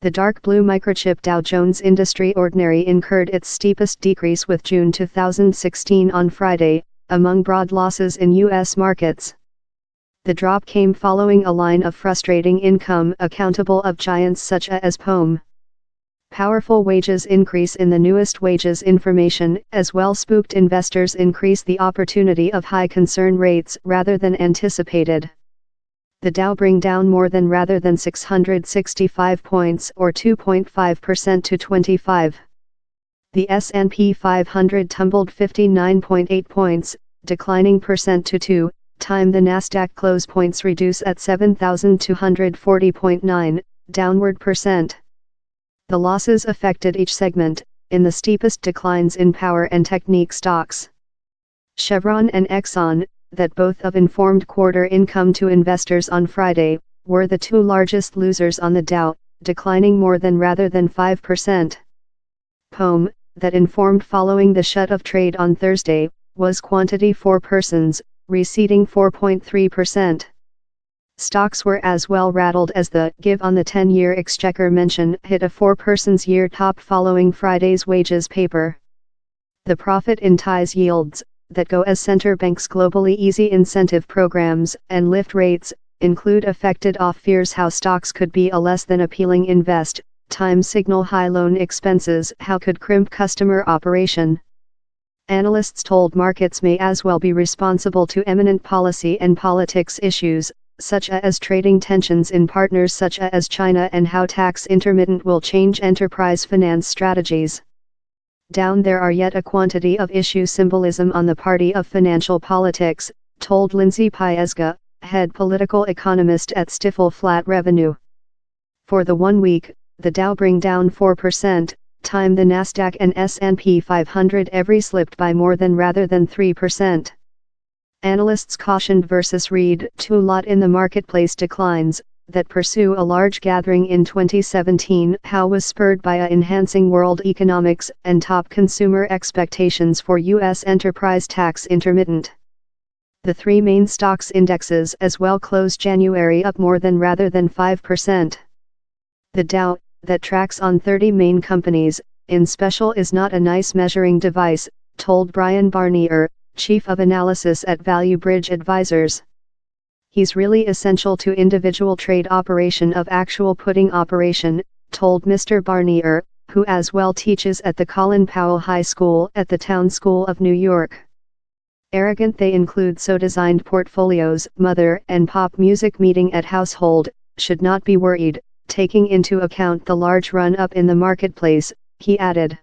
The dark blue microchip Dow Jones Industry Ordinary incurred its steepest decrease with June 2016 on Friday, among broad losses in U.S. markets. The drop came following a line of frustrating income accountable of giants such as POM. Powerful wages increase in the newest wages information as well spooked investors increase the opportunity of high concern rates rather than anticipated. The Dow bring down more than rather than 665 points or 2.5% to 25. The S&P 500 tumbled 59.8 points, declining percent to 2. Time the Nasdaq close points reduce at 7,240.9, downward percent. The losses affected each segment, in the steepest declines in power and technique stocks. Chevron and Exxon, that both of informed quarter income to investors on Friday, were the two largest losers on the Dow, declining more than rather than 5%. POM, that informed following the shut of trade on Thursday, was quantity for persons, receding 4.3%. Stocks were as well rattled as the give on the 10-year exchequer mention hit a 4-persons year top following Friday's wages paper. The profit in ties yields, that go as center banks globally easy incentive programs and lift rates, include affected off fears how stocks could be a less than appealing invest, time signal high loan expenses how could crimp customer operation. Analysts told markets may as well be responsible to eminent policy and politics issues, such as trading tensions in partners such as China and how tax intermittent will change enterprise finance strategies. Down there are yet a quantity of issue symbolism on the party of financial politics, told Lindsay Piesga, head political economist at Stifel Flat Revenue. For the 1 week, the Dow bring down 4%, time the Nasdaq and S&P 500 every slipped by more than rather than 3%. Analysts cautioned versus read too lot in the marketplace declines, that pursue a large gathering in 2017 how was spurred by enhancing world economics and top consumer expectations for U.S. enterprise tax intermittent. The three main stocks indexes as well closed January up more than rather than 5%. The Dow, that tracks on 30 main companies, in special is not a nice measuring device, told Brian Barnier, Chief of Analysis at Value Bridge Advisors. He's really essential to individual trade operation of actual putting operation, told Mr. Barnier, who as well teaches at the Colin Powell High School at the Town School of New York. Arrogant they include so designed portfolios, mother and pop music meeting at household, should not be worried, taking into account the large run-up in the marketplace, he added.